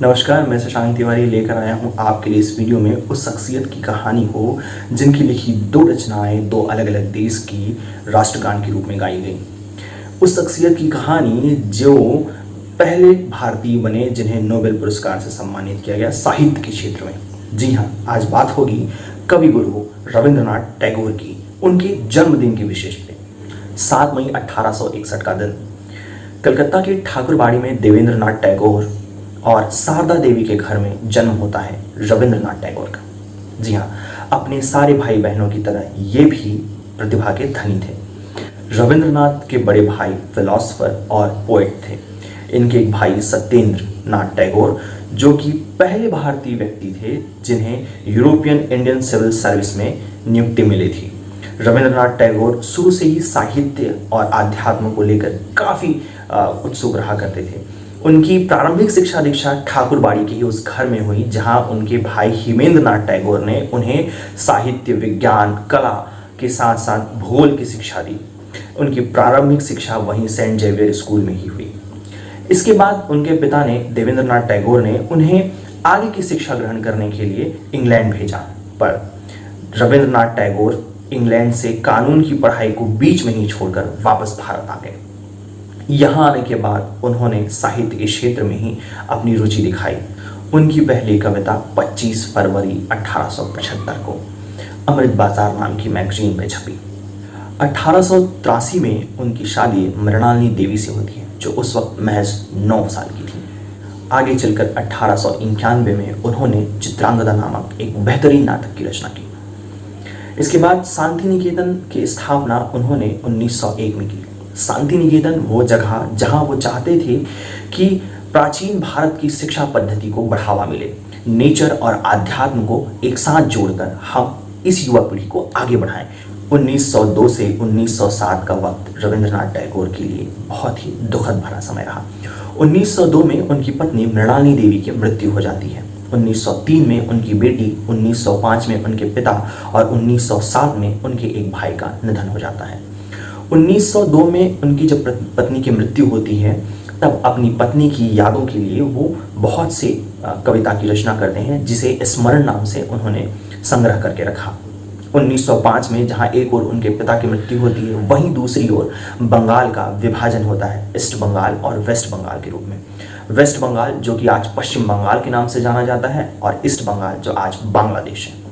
नमस्कार, मैं शशांक तिवारी लेकर आया हूं आपके लिए इस वीडियो में उस शख्सियत की कहानी को जिनकी लिखी दो रचनाएं दो अलग अलग देश की राष्ट्रगान के रूप में गाई गई। उस शख्सियत की कहानी जो पहले भारतीय बने जिन्हें नोबेल पुरस्कार से सम्मानित किया गया साहित्य के क्षेत्र में। जी हाँ, आज बात होगी कवि गुरु रविंद्रनाथ टैगोर की, उनके जन्मदिन की विशेष पे। 7 मई 1861 का दिन कलकत्ता के ठाकुरबाड़ी में देवेंद्रनाथ टैगोर और शारदा देवी के घर में जन्म होता है रविंद्रनाथ टैगोर का। जी हाँ, अपने सारे भाई बहनों की तरह ये भी प्रतिभा के धनी थे। रविंद्रनाथ के बड़े भाई फिलोसोफर और पोएट थे। इनके एक भाई सत्येंद्र नाथ टैगोर जो कि पहले भारतीय व्यक्ति थे जिन्हें यूरोपियन इंडियन सिविल सर्विस में नियुक्ति मिली थी। रविंद्रनाथ टैगोर शुरू से ही साहित्य और आध्यात्म को लेकर काफ़ी उत्सुक रहा करते थे। उनकी प्रारंभिक शिक्षा दीक्षा ठाकुरबाड़ी के ही उस घर में हुई जहां उनके भाई हिमेंद्र नाथ टैगोर ने उन्हें साहित्य, विज्ञान, कला के साथ साथ भूगोल की शिक्षा दी। उनकी प्रारंभिक शिक्षा वहीं सेंट जेवियर स्कूल में ही हुई। इसके बाद उनके पिता ने देवेंद्रनाथ टैगोर ने उन्हें आगे की शिक्षा ग्रहण करने के लिए इंग्लैंड भेजा, पर रविंद्रनाथ टैगोर इंग्लैंड से कानून की पढ़ाई को बीच में ही छोड़कर वापस भारत आ गए। यहाँ आने के बाद उन्होंने साहित्य के क्षेत्र में ही अपनी रुचि दिखाई। उनकी पहली कविता 25 फरवरी 1875 को अमृत बाजार नाम की मैगजीन में छपी। 1883 में उनकी शादी मृणालिनी देवी से होती है जो उस वक्त महज 9 साल की थी। आगे चलकर 1891 में उन्होंने चित्रांगदा नामक एक बेहतरीन नाटक की रचना की। इसके बाद शांति निकेतन की स्थापना उन्होंने 1901 में की। शांति निकेतन वो जगह जहां वो चाहते थे कि प्राचीन भारत की शिक्षा पद्धति को बढ़ावा मिले। नेचर और आध्यात्म को एक साथ जोड़कर हम इस युवा पीढ़ी को आगे बढ़ाएं। 1902 से 1907 का वक्त रविंद्रनाथ टैगोर के लिए बहुत ही दुखद भरा समय रहा। 1902 में उनकी पत्नी मृणालिनी देवी की मृत्यु हो जाती है। 1903 में उनकी बेटी, 1905 में उनके पिता और 1907 में उनके एक भाई का निधन हो जाता है। 1902 में उनकी जब पत्नी की मृत्यु होती है तब अपनी पत्नी की यादों के लिए वो बहुत से कविता की रचना करते हैं जिसे स्मरण नाम से उन्होंने संग्रह करके रखा। 1905 में जहां एक ओर उनके पिता की मृत्यु होती है वहीं दूसरी ओर बंगाल का विभाजन होता है ईस्ट बंगाल और वेस्ट बंगाल के रूप में। वेस्ट बंगाल जो कि आज पश्चिम बंगाल के नाम से जाना जाता है और ईस्ट बंगाल जो आज बांग्लादेश है।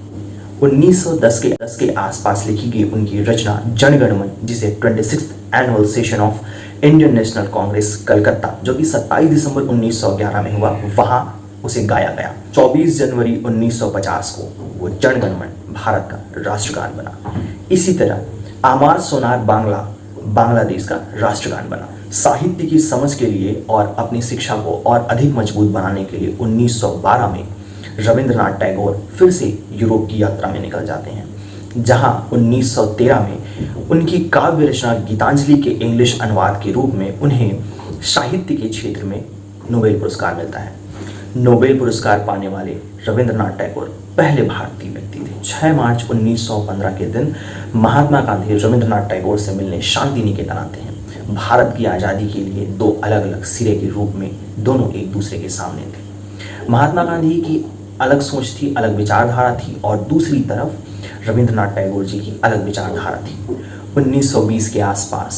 1910 के आसपास लिखी गई उनकी रचना जनगण मन, जिसे 26th annual session of Indian national Congress Calcutta जो कि 27 दिसंबर 1911 में हुआ, वहां उसे गाया गया। 24 जनवरी 1950 को वो जनगण मन भारत का राष्ट्रगान बना। इसी तरह आमार सोनार बांग्ला बांग्लादेश का राष्ट्रगान बना। साहित्य की समझ के लिए और अपनी शिक्षा को और अधिक मजबूत बनाने के लिए 1912 में रविंद्रनाथ टैगोर फिर से यूरोप की यात्रा में निकल जाते हैं, जहां 1913 में उनकी काव्य रचना गीतांजलि के इंग्लिश अनुवाद के रूप में उन्हें साहित्य के क्षेत्र में नोबेल पुरस्कार मिलता है। नोबेल पुरस्कार पाने वाले रविंद्रनाथ टैगोर पहले भारतीय व्यक्ति थे। 6 मार्च 1915 के दिन महात्मा गांधी रविंद्रनाथ टैगोर से मिलने शांति निकेतन आते हैं। भारत की आज़ादी के लिए दो अलग अलग सिरे के रूप में दोनों एक दूसरे के सामने थे। महात्मा गांधी की अलग सोच थी, अलग विचारधारा थी और दूसरी तरफ रविंद्रनाथ टैगोर जी की अलग विचारधारा थी। 1920 के आसपास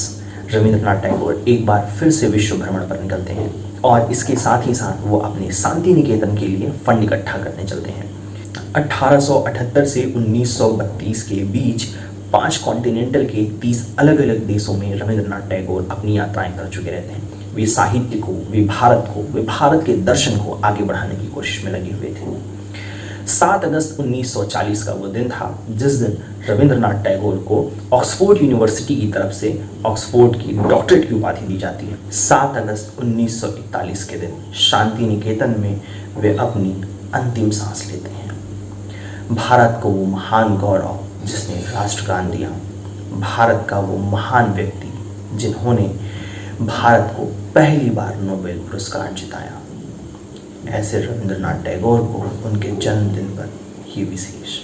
रविंद्रनाथ टैगोर एक बार फिर से विश्व भ्रमण पर निकलते हैं और इसके साथ ही साथ वो अपने शांति निकेतन के लिए फंड इकट्ठा करने चलते हैं। 1878 से 1932 के बीच 5 कॉन्टिनेंटल के 30 अलग अलग देशों में रविंद्रनाथ टैगोर अपनी यात्राएं कर चुके रहते हैं। वे साहित्य को, वे भारत के दर्शन को आगे बढ़ाने की कोशिश में लगे हुए थे। 7 अगस्त 1940 का वो दिन था जिस दिन रविंद्रनाथ टैगोर को ऑक्सफोर्ड यूनिवर्सिटी की तरफ से ऑक्सफोर्ड की डॉक्टरेट की उपाधि दी जाती है। 7 अगस्त 1941 के दिन शांति निकेतन में वे अपनी अंतिम सांस लेते हैं। भारत को वो महान गौरव जिसने राष्ट्रगान दिया, भारत का वो महान व्यक्ति जिन्होंने भारत को पहली बार नोबेल पुरस्कार जिताया, ऐसे रविंद्रनाथ टैगोर को उनके जन्मदिन पर ये विशेष